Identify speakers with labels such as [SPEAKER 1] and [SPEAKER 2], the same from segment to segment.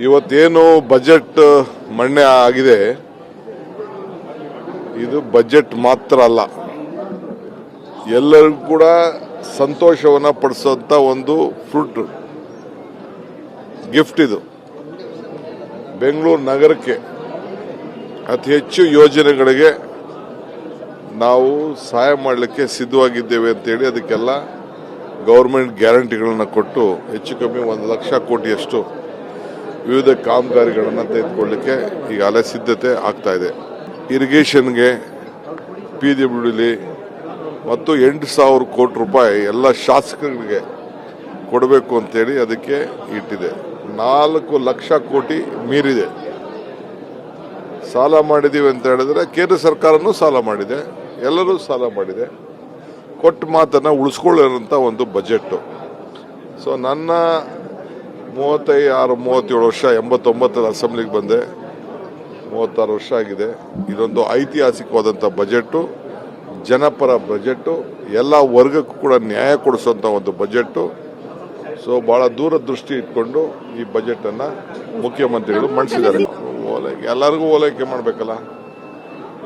[SPEAKER 1] ಇವತ್ತೇನು ಬಜೆಟ್ ಮಂಡನೆ ಆಗಿದೆ, ಇದು ಬಜೆಟ್ ಮಾತ್ರ ಅಲ್ಲ, ಎಲ್ಲರಿಗೂ ಕೂಡ ಸಂತೋಷವನ್ನ ಪಡಿಸುವಂತ ಒಂದು ಫ್ರೂಟ್ ಗಿಫ್ಟ್ ಇದು. ಬೆಂಗಳೂರು ನಗರಕ್ಕೆ ಅತಿ ಹೆಚ್ಚು ಯೋಜನೆಗಳಿಗೆ ನಾವು ಸಹಾಯ ಮಾಡಲಿಕ್ಕೆ ಸಿದ್ಧವಾಗಿದ್ದೇವೆ ಅಂತೇಳಿ ಅದಕ್ಕೆಲ್ಲ ಗೌರ್ಮೆಂಟ್ ಗ್ಯಾರಂಟಿಗಳನ್ನು ಕೊಟ್ಟು ಹೆಚ್ಚು ಕಮ್ಮಿ 1 ಲಕ್ಷ ಕೋಟಿಯಷ್ಟು ವಿವಿಧ ಕಾಮಗಾರಿಗಳನ್ನು ತೆಗೆದುಕೊಳ್ಳಲಿಕ್ಕೆ ಈಗಾಗಲೇ ಸಿದ್ಧತೆ ಆಗ್ತಾ ಇದೆ. ಇರಿಗೇಷನ್ಗೆ, PWD ಮತ್ತು 8,000 ಕೋಟಿ ರೂಪಾಯಿ ಎಲ್ಲ ಶಾಸಕರಿಗೆ ಕೊಡಬೇಕು ಅಂತೇಳಿ ಅದಕ್ಕೆ ಇಟ್ಟಿದೆ. 4 ಲಕ್ಷ ಕೋಟಿ ಮೀರಿದೆ. ಸಾಲ ಮಾಡಿದೀವಿ ಅಂತ ಹೇಳಿದ್ರೆ ಕೇಂದ್ರ ಸರ್ಕಾರನೂ ಸಾಲ ಮಾಡಿದೆ, ಎಲ್ಲರೂ ಸಾಲ ಮಾಡಿದೆ. ಕೊಟ್ಟ ಮಾತನ್ನ ಉಳಿಸ್ಕೊಳ್ಳೋಂಥ ಒಂದು ಬಜೆಟ್. ಸೊ ನನ್ನ 36-37 ವರ್ಷ, 89 ಅಸೆಂಬ್ಲಿಗೆ ಬಂದೆ, 36 ವರ್ಷ ಆಗಿದೆ. ಇದೊಂದು ಐತಿಹಾಸಿಕವಾದಂಥ ಬಜೆಟ್ಟು, ಜನಪರ ಬಜೆಟ್ಟು, ಎಲ್ಲ ವರ್ಗಕ್ಕೂ ಕೂಡ ನ್ಯಾಯ ಕೊಡಿಸುವಂಥ ಒಂದು ಬಜೆಟ್ಟು. ಸೊ ಬಹಳ ದೂರದೃಷ್ಟಿ ಇಟ್ಕೊಂಡು ಈ ಬಜೆಟ್ ಅನ್ನ ಮುಖ್ಯಮಂತ್ರಿಗಳು ಮಂಡಿಸಿದ್ದಾರೆ. ಎಲ್ಲರಿಗೂ ಓಲೈಕೆ ಮಾಡಬೇಕಲ್ಲ,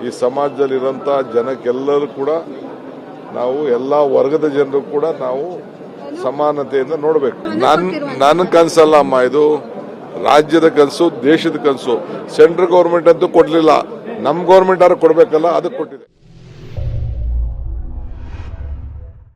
[SPEAKER 1] ಈ ಸಮಾಜದಲ್ಲಿರೋಂಥ ಜನಕ್ಕೆಲ್ಲರೂ ಕೂಡ ನಾವು ಎಲ್ಲ ವರ್ಗದ ಜನರು ಕೂಡ ನಾವು ಸಮಾನತೆಯಿಂದ ನೋಡಬೇಕು. ನನ್ನ ಕನಸಲ್ಲ ಅಮ್ಮ, ಇದು ರಾಜ್ಯದ ಕನಸು, ದೇಶದ ಕನಸು. ಸೆಂಟ್ರಲ್ ಗೌರ್ಮೆಂಟ್ ಅಂತೂ ಕೊಡ್ಲಿಲ್ಲ, ನಮ್ಮ ಗೌರ್ಮೆಂಟ್ ಆದ್ರೂ ಕೊಡ್ಬೇಕಲ್ಲ, ಅದಕ್ಕೆ ಕೊಟ್ಟಿದೆ.